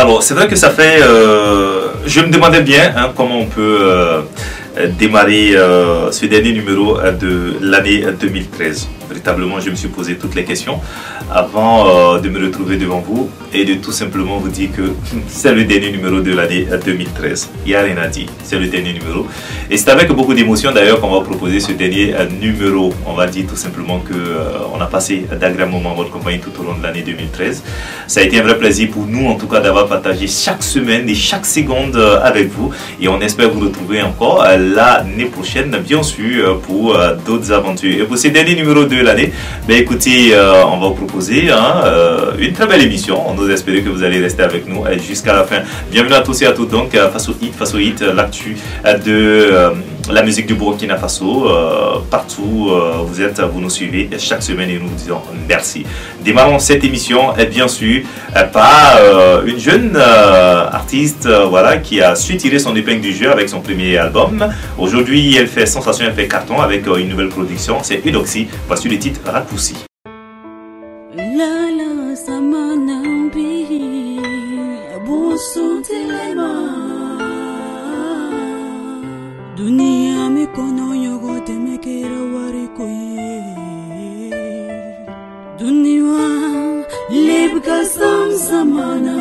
Alors, c'est vrai que ça fait... je me demandais bien comment on peut démarrer ce dernier numéro de l'année 2013. Véritablement, je me suis posé toutes les questions avant de me retrouver devant vous et de tout simplement vous dire que c'est le dernier numéro de l'année 2013. Il n'y a rien à dire, c'est le dernier numéro. Et c'est avec beaucoup d'émotion d'ailleurs qu'on va proposer ce dernier numéro. On va dire tout simplement qu'on a passé d'agréables moments en votre compagnie tout au long de l'année 2013. Ça a été un vrai plaisir pour nous en tout cas d'avoir partagé chaque semaine et chaque seconde avec vous. Et on espère vous retrouver encore l'année prochaine, bien sûr, pour d'autres aventures. Et pour ce dernier numéro de l'année, ben écoutez, on va vous proposer une très belle émission. Nous espérons que vous allez rester avec nous jusqu'à la fin. Bienvenue à tous et à toutes donc face au hit, l'actu de la musique du Burkina Faso. Partout vous nous suivez chaque semaine et nous vous disons merci. Démarrons cette émission bien sûr par une jeune artiste voilà, qui a su tirer son épingle du jeu avec son premier album. Aujourd'hui elle fait sensation, elle fait carton avec une nouvelle production, c'est Eudoxie. Voici le titre Raccourci. Lala samanambi busu telema dunia mikono yogo temekera warikoye dunia lebga samana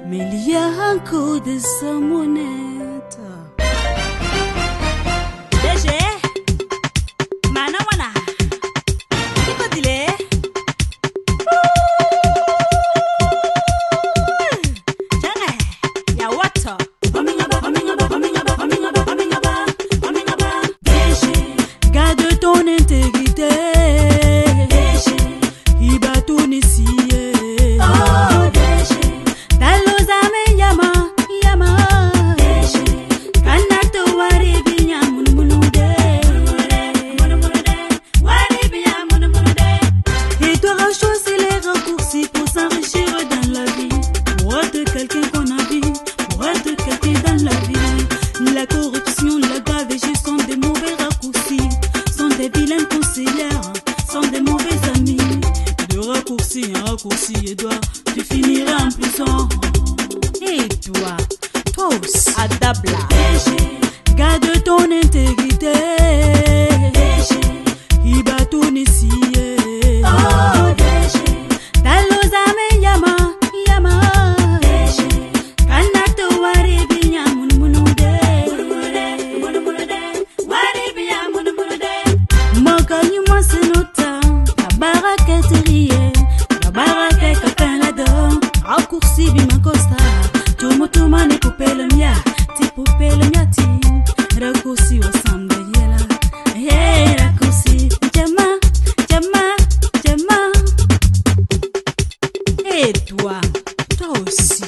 melia ko de samoneta deje mana wana dile et toi, tu finiras en prison. Et toi, tous, adabla. Garde ton intégrité. Ibatouni siye. Oh, Talozame yama, yama. Kanato waribi yamun munude. Waribi yamun munude. Moka yuma senota. Tabaraka teriye. Tabaraka kakanado. Raccourci bimakosta. Tumutuma ni poupele mia. Ti poupele mia ti. Raccourci ensemble yela. Hey, raccourci. Jama, jama, jama. Et toi, toi aussi.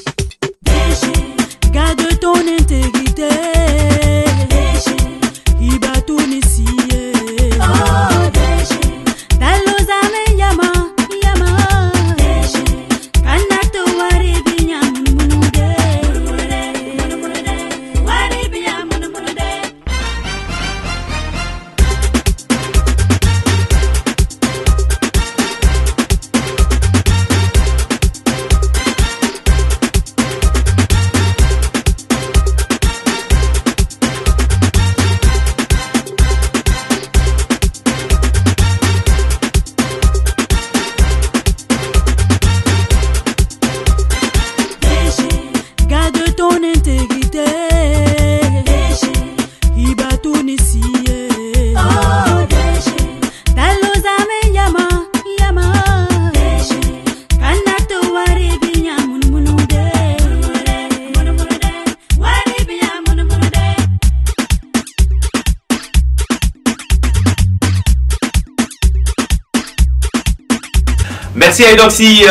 Garde ton intégrité. Ibatouni siye. Talozame yama, yama. Kanato waribi yamun munude. Waribi yamun munude. Garde ton intégrité. Ibatouni siye. Talozame yama, yama. Kanato waribi yamun munude. Waribi yamun munude. Merci à Eudoxie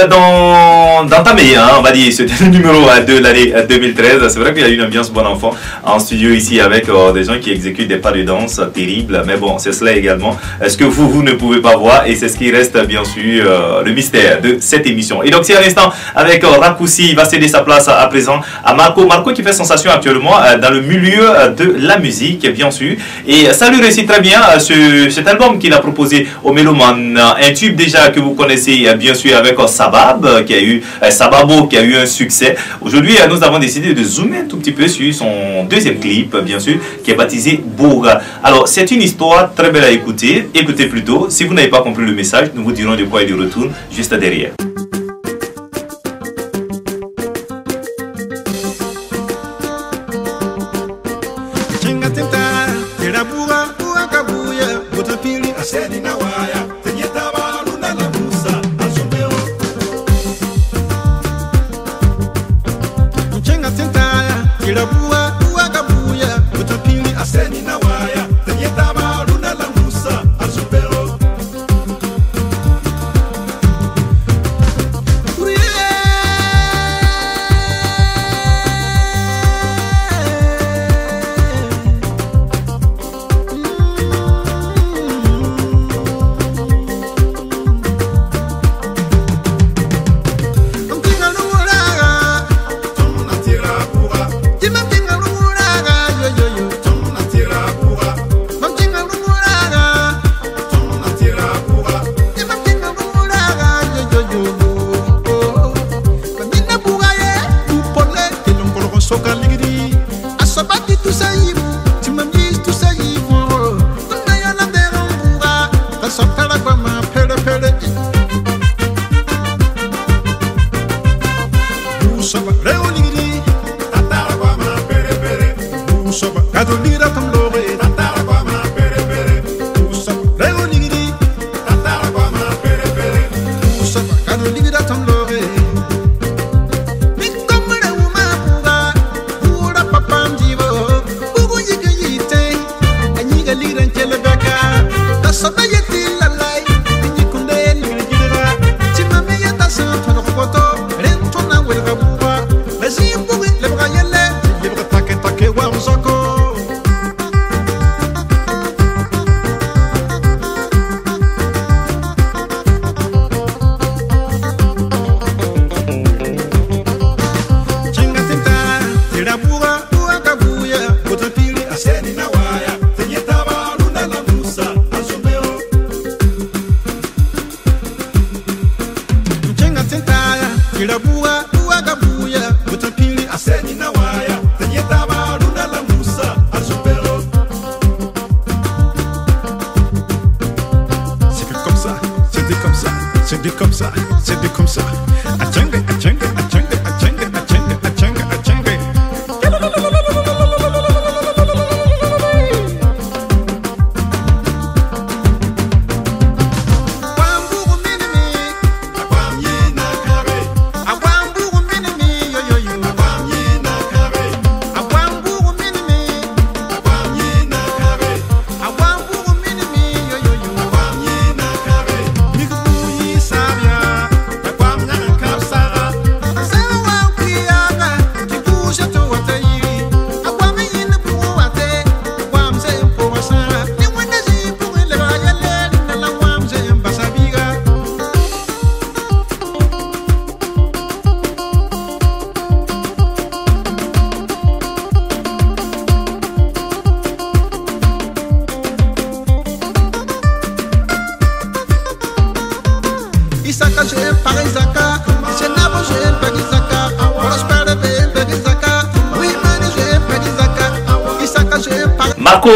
d'entamer, on va dire, ce numéro de l'année 2013. C'est vrai qu'il y a une ambiance bon enfant en studio ici avec des gens qui exécutent des pas de danse terribles. Mais bon, c'est cela également. Ce que vous ne pouvez pas voir et c'est ce qui reste bien sûr le mystère de cette émission. Eudoxie à l'instant avec Raccourci, il va céder sa place à présent à Marco. Marco qui fait sensation actuellement dans le milieu de la musique, bien sûr. Et ça lui réussit très bien cet album qu'il a proposé aux mélomanes. Un tube déjà que vous connaissez bien sûr. sûr, avec Sabab, qui a eu Sababo, qui a eu un succès. Aujourd'hui, nous avons décidé de zoomer un tout petit peu sur son deuxième clip, bien sûr, qui est baptisé Bourga. Alors, c'est une histoire très belle à écouter. Écoutez plutôt. Si vous n'avez pas compris le message, nous vous dirons de quoi il retourne juste derrière. Marco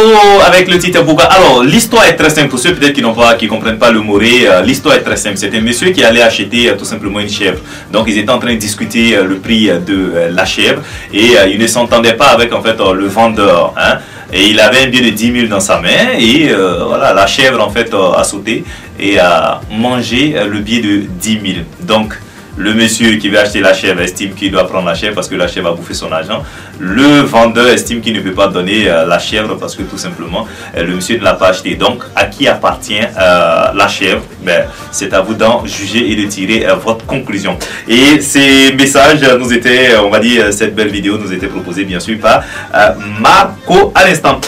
avec le titre Bourga. Alors l'histoire est très simple pour ceux peut-être qui comprennent pas le moré. L'histoire est très simple. C'est un monsieur qui allait acheter tout simplement une chèvre. Donc ils étaient en train de discuter le prix de la chèvre et il ne s'entendait pas avec en fait le vendeur. Hein. Et il avait un billet de 10 000 dans sa main et voilà, la chèvre en fait a sauté et a mangé le billet de 10 000. Donc le monsieur qui veut acheter la chèvre estime qu'il doit prendre la chèvre parce que la chèvre a bouffé son argent. Le vendeur estime qu'il ne peut pas donner la chèvre parce que tout simplement le monsieur ne l'a pas acheté. Donc à qui appartient la chèvre? Ben, c'est à vous d'en juger et de tirer votre conclusion. Et ces messages nous étaient, on va dire, cette belle vidéo nous était proposée bien sûr par Marco à l'instant.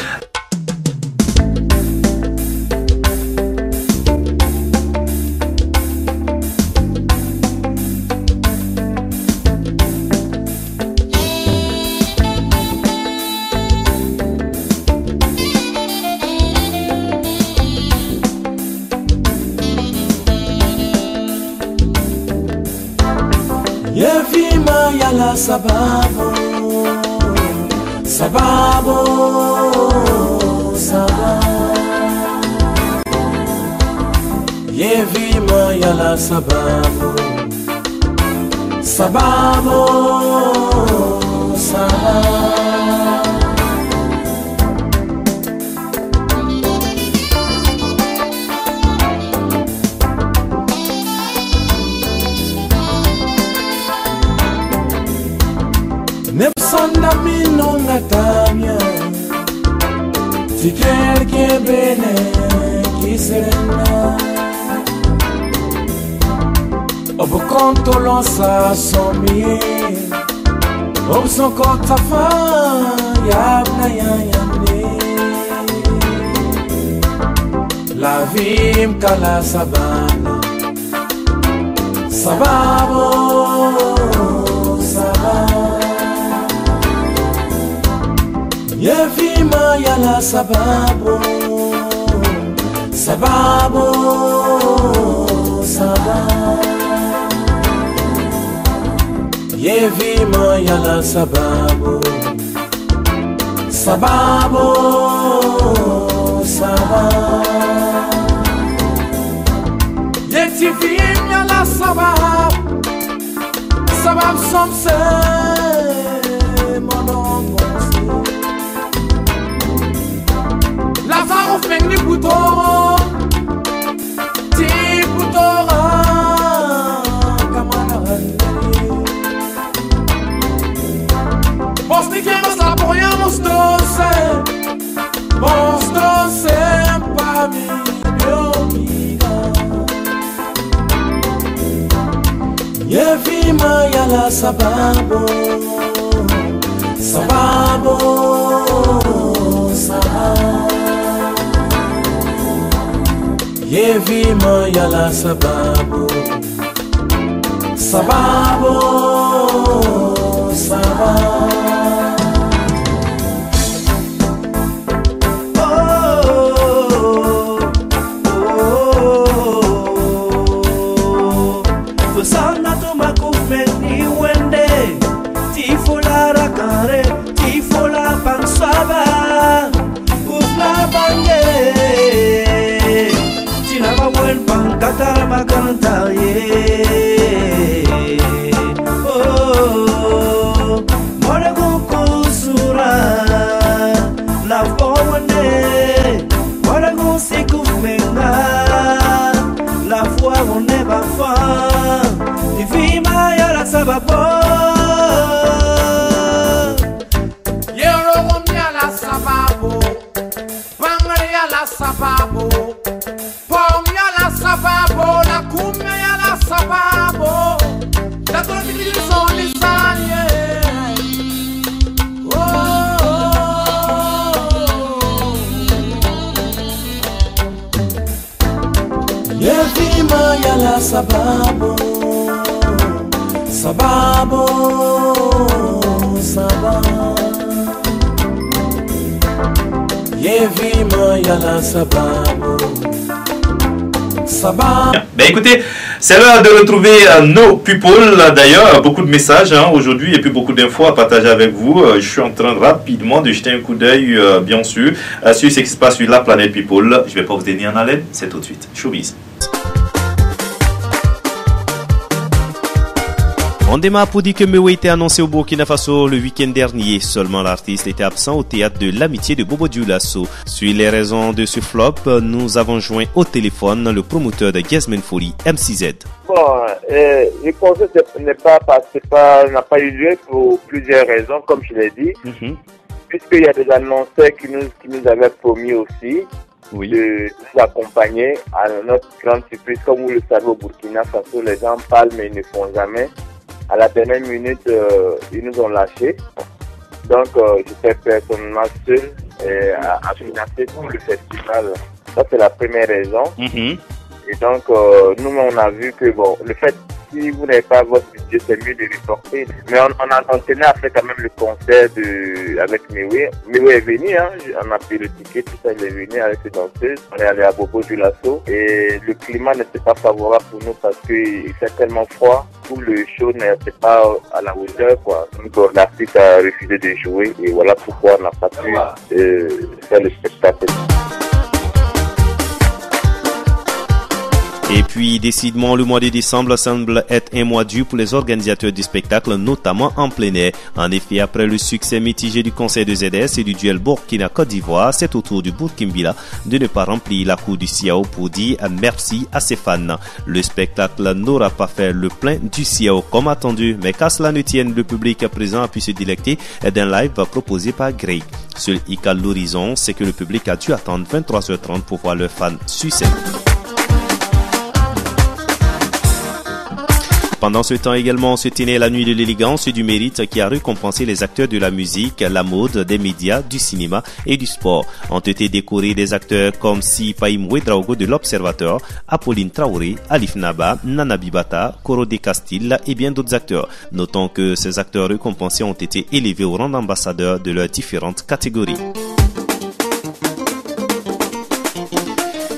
Yevima yala sababu, sababu, sababu. Yevima yala sababu, sababu, sababu. Nepsanda mino natamia, tiker ke bene kiserena. Obo konto lansa somie, obo son kota fa yabna yamne. La vim kala sabana, sababo, sababo. Yevima yala sababu, sababu, sababu. Yevima yala sababu, sababu, sababu. Yetivim yala sababu, sababu somse monongo. La femme au fin du bouton, ti bouton, camarade. Bos ni quem nos apoia nos doce, para mim, meu amiga. Yevima yala sababu, sababu, sababu. Yevima yala sababu, sababu, sababu. Sana toma kufeni wende, tifola rakare, tifola pansaba, ufla bange. Buen pancata macanta oh more kusura la bonne more kusikufenga la foi on ne va fa divima ya la sababu Yero ya la sababu Bangare ya la sababu sababu, la cumbia y la sababu, la tortilla son lisanie. Oh, Yevima y la sababu, sababu, sababu. Yevima y la sababu. Ben écoutez, c'est l'heure de retrouver nos people. D'ailleurs, beaucoup de messages aujourd'hui et puis beaucoup d'infos à partager avec vous. Je suis en train rapidement de jeter un coup d'œil, bien sûr, sur ce qui se passe sur la planète people. Je ne vais pas vous donner en haleine, c'est tout de suite. Showbiz. On démarre pour dire que Mewe était annoncé au Burkina Faso le week-end dernier. Seulement l'artiste était absent au théâtre de l'amitié de Bobo Dioulasso. Sur les raisons de ce flop, nous avons joint au téléphone le promoteur de Gazmen Folie, MCZ. Bon, je pense que n'a pas eu lieu pour plusieurs raisons, comme je l'ai dit. Puisqu'il y a des annonceurs qui nous avaient promis aussi de nous accompagner à notre grande surprise. Comme vous le savez, au Burkina Faso, les gens parlent mais ils ne font jamais. À la dernière minute, ils nous ont lâchés. Donc, j'étais personnellement seul à financer tout le festival. Ça, c'est la première raison. Et donc, nous, on a vu que bon, le fait si vous n'avez pas votre budget, c'est mieux de reporter. Mais on tenait à faire quand même le concert avec Mewe. Mewe est venu, hein, on a pris le ticket, tout ça, il est venu avec ses danseuses. On est allé à Bobo du Lasso et le climat n'était pas favorable pour nous parce qu'il fait tellement froid. Tout le show n'était pas à la hauteur, quoi. Donc l'artiste a refusé de jouer et voilà pourquoi on n'a pas pu faire le spectacle. Et puis, décidément, le mois de décembre semble être un mois dur pour les organisateurs du spectacle, notamment en plein air. En effet, après le succès mitigé du concert de ZS et du duel Burkina-Côte d'Ivoire, c'est au tour du Burkimbila de ne pas remplir la cour du CIAO pour dire merci à ses fans. Le spectacle n'aura pas fait le plein du CIAO comme attendu, mais qu'à cela ne tienne, le public à présent a pu se délecter d'un live proposé par Greg. Seul hic à l'horizon, c'est que le public a dû attendre 23h30 pour voir leurs fans sur scène. Pendant ce temps également, se tenait la nuit de l'élégance et du mérite qui a récompensé les acteurs de la musique, la mode, des médias, du cinéma et du sport. Ont été décorés des acteurs comme Sipaïm Ouedraogo de l'Observateur, Apolline Traoré, Alif Naba, Nana Bibata, Coro de Castille et bien d'autres acteurs. Notons que ces acteurs récompensés ont été élevés au rang d'ambassadeurs de leurs différentes catégories.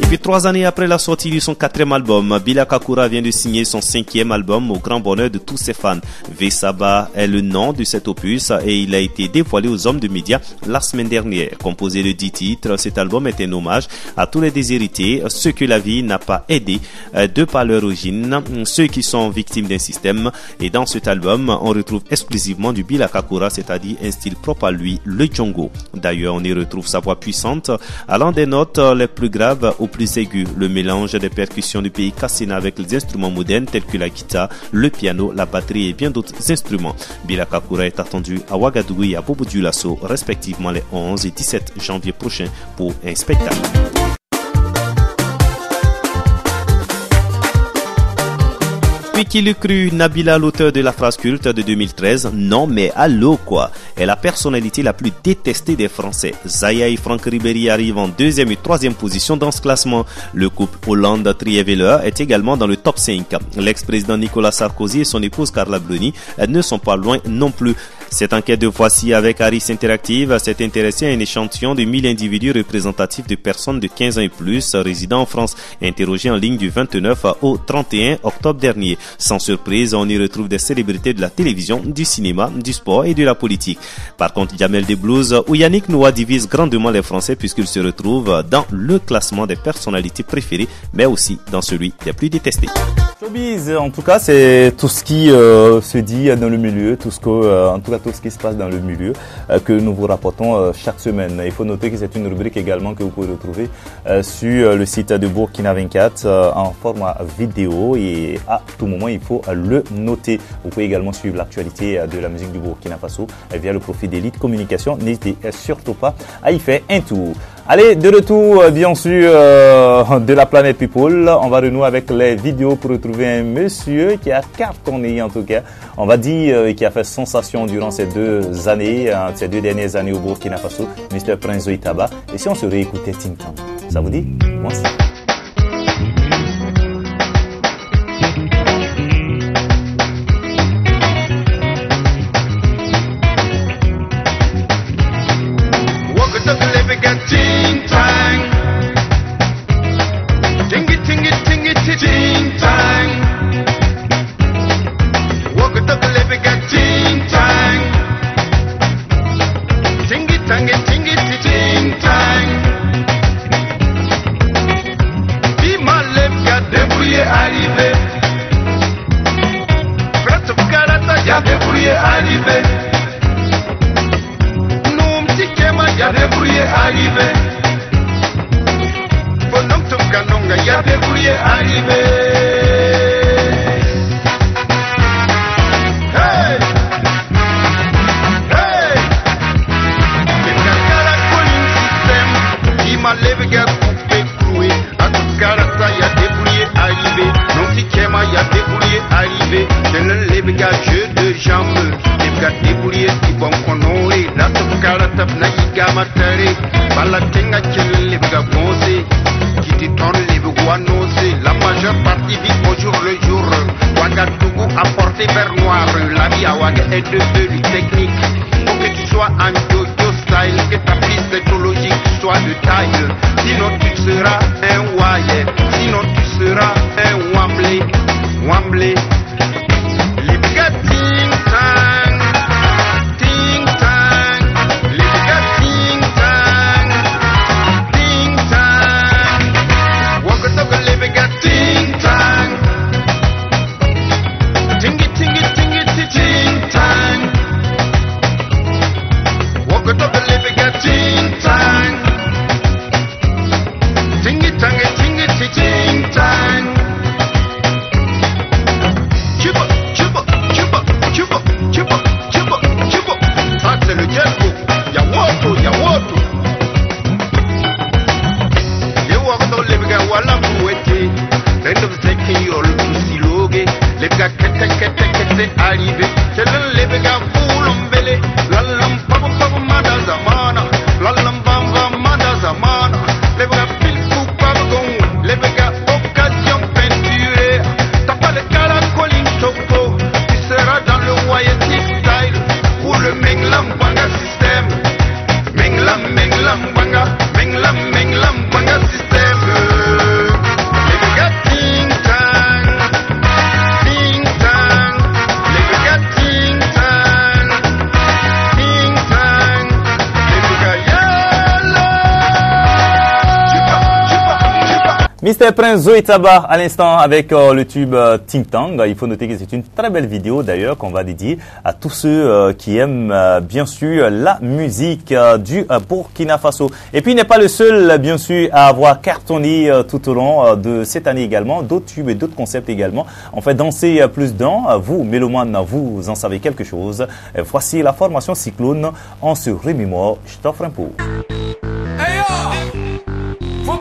Et puis 3 années après la sortie de son 4e album, Bila Kakura vient de signer son 5e album au grand bonheur de tous ses fans. Vesaba est le nom de cet opus et il a été dévoilé aux hommes de médias la semaine dernière. Composé de 10 titres, cet album est un hommage à tous les déshérités, ceux que la vie n'a pas aidés de par leur origine, ceux qui sont victimes d'un système. Et dans cet album, on retrouve exclusivement du Bila Kakura, c'est-à-dire un style propre à lui, le Djongo. D'ailleurs, on y retrouve sa voix puissante, allant des notes les plus graves aux plus aigus, le mélange des percussions du pays Kassina avec les instruments modernes tels que la guitare, le piano, la batterie et bien d'autres instruments. Bila Kakura est attendu à Ouagadougou et à Bobo Dioulasso, respectivement les 11 et 17 janvier prochains pour un spectacle. Puis qui l'eût cru, Nabila, l'auteur de la phrase culte de 2013, non mais allô quoi, est la personnalité la plus détestée des Français. Zaya et Franck Ribéry arrivent en 2e et 3e position dans ce classement. Le couple Hollande-Trieveller est également dans le top 5. L'ex-président Nicolas Sarkozy et son épouse Carla Bruni ne sont pas loin non plus. Cette enquête de Voici avec Harris Interactive s'est intéressée à un échantillon de 1000 individus représentatifs de personnes de 15 ans et plus résidant en France, interrogés en ligne du 29 au 31 octobre dernier. Sans surprise, on y retrouve des célébrités de la télévision, du cinéma, du sport et de la politique. Par contre, Jamel Debbouze ou Yannick Noah divise grandement les Français puisqu'ils se retrouvent dans le classement des personnalités préférées, mais aussi dans celui des plus détestés. Showbiz, en tout cas, c'est tout ce qui se dit dans le milieu, tout ce qui se passe dans le milieu que nous vous rapportons chaque semaine. Il faut noter que c'est une rubrique également que vous pouvez retrouver sur le site de Burkina 24 en format vidéo et à tout moment il faut le noter. Vous pouvez également suivre l'actualité de la musique du Burkina Faso via le profil d'Elite Communication. N'hésitez surtout pas à y faire un tour. Allez, de retour bien sûr de la planète People, on va renouer avec les vidéos pour retrouver un monsieur qui a cartonné en tout cas, on va dire, qui a fait sensation durant ces 2 dernières années au Burkina Faso, Mr. Prince Zoïtaba. Et si on se réécoutait Tintan, ça vous dit? Moi aussi. La majeure partie vit au jour le jour. apporté vers noir. La vie à Ouaga est devenue technique. Faut que tu sois un Jojo style, que ta piste écologique soit de taille. Sinon tu seras un Waye, sinon tu seras un Wambley. Wambley. Libga ting tang, ting tang. Libga ting tang, ting tang. Waka toka libga ting tang. Tingy tingy tingy ting tang. Waka toka libga ting tang. Tingy tangy tingy ting tang. Chupa, chupa, chupa, chupa, chupa, chupa, chupa. Ça c'est le Django. Yawoto, yawoto. Yawoto lebga wala mouete. Rendo zeki yol siloge. Lebga kete kete kete arrivé. C'est le lebga boulombele. Lalam pabu pabu mada zamana. Lalam bamba mada zamana. Lebga pilku pabu gong. Lebga occasion peinture. T'as pas le caracoling choco. Tu seras dans le Wayetic style. Ou le Menglam Banga système. Menglam, Menglam Banga. Menglam, Menglam Banga système. Lebga ting tang. Ting tang. Lebga ting tang. Ting tang. Lebga yellow. Chupa, chupa, chupa. Mr. Prince Zoé Taba à l'instant avec le tube Ting Tang. Il faut noter que c'est une très belle vidéo d'ailleurs qu'on va dédier à tous ceux qui aiment bien sûr la musique du Burkina Faso. Et puis il n'est pas le seul bien sûr à avoir cartonné tout au long de cette année également. D'autres tubes et d'autres concepts également. On fait danser plus d'un. Vous, mélomanes, vous en savez quelque chose. Voici la formation Cyclone. On se remémore. Je t'offre un pot. Hey yo, from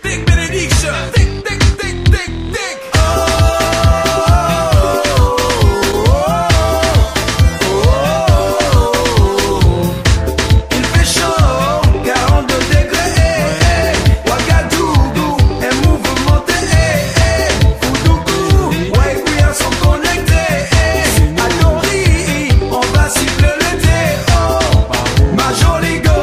Big Benediction, thick, thick, thick, thick, thick. Il fait chaud, 42 degrés. Ouagadougou est mouvementé. Foudougou, Ouaïbouya sont connectés. Adori, on va siffler l'été. Oh, ma jolie go.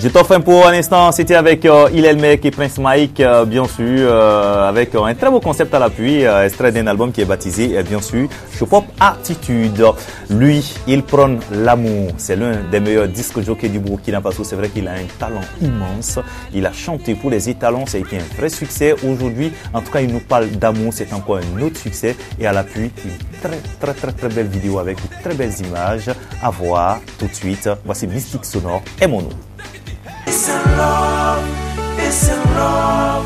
Je t'offre un pot un instant, c'était avec Hillel Mec et Prince Mike, bien sûr, avec un très beau concept à l'appui, extrait d'un album qui est baptisé, bien sûr, Chopop Attitude. Lui, il prône l'amour, c'est l'un des meilleurs disques jockeys du Burkina Faso, c'est vrai qu'il a un talent immense, il a chanté pour les étalons, ça a été un vrai succès. Aujourd'hui, en tout cas, il nous parle d'amour, c'est encore un autre succès, et à l'appui, une très belle vidéo avec de très belles images à voir tout de suite. Voici Mystique Sonore et mon nom. It's in love,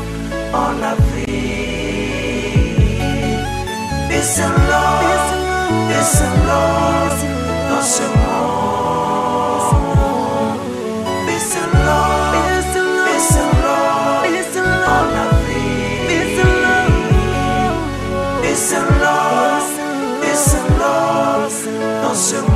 on la vie. It's in love, dans ce monde. It's in love, on la vie. It's in love, dans ce monde.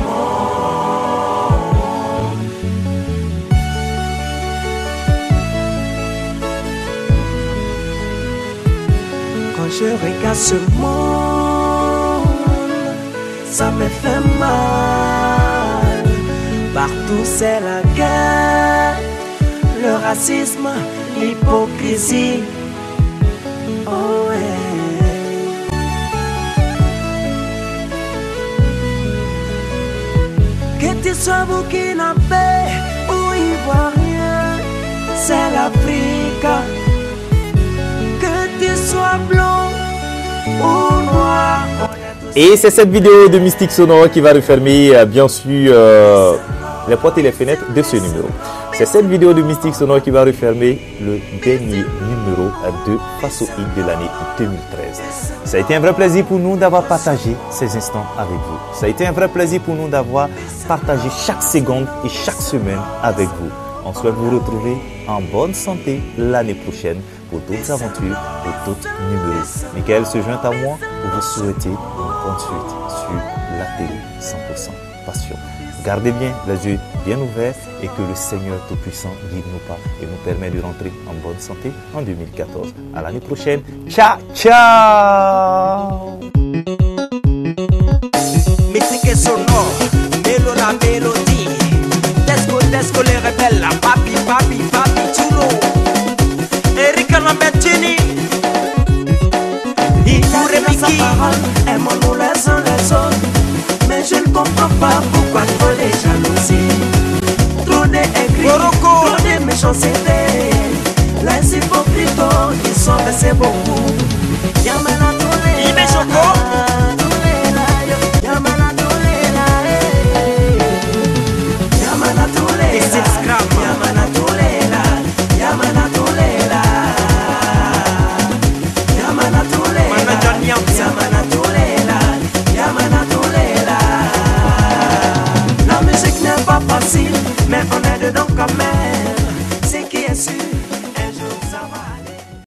Je regarde ce monde, ça me fait mal. Partout c'est la guerre, le racisme, l'hypocrisie. Oh ouais. Que tu sois burkinabé ou ivoirien, c'est l'Afrique. Que tu sois blanc ou noir. Et c'est cette vidéo de Mystique Sonore qui va refermer bien sûr les portes et les fenêtres de ce numéro. C'est cette vidéo de Mystique Sonore qui va refermer le dernier numéro de Faso Hit de l'année 2013. Ça a été un vrai plaisir pour nous d'avoir partagé ces instants avec vous. Ça a été un vrai plaisir pour nous d'avoir partagé chaque seconde et chaque semaine avec vous. On souhaite vous retrouver en bonne santé l'année prochaine pour d'autres aventures, pour d'autres numéros. Michael se joint à moi pour vous souhaiter une bonne suite sur la télé 100% Passion. Gardez bien les yeux bien ouverts et que le Seigneur Tout-Puissant guide nos pas et nous permet de rentrer en bonne santé en 2014. À l'année prochaine. Ciao, ciao! Mystique Sonore, mélo la mélodie. Desco les rebelles, la papi, chulo. Eric Lambertini. Il a sa parole, aimons-nous les uns les autres. Mais je ne comprends pas pourquoi trop les jalousies. Trop d'écrits, trop de méchanceté.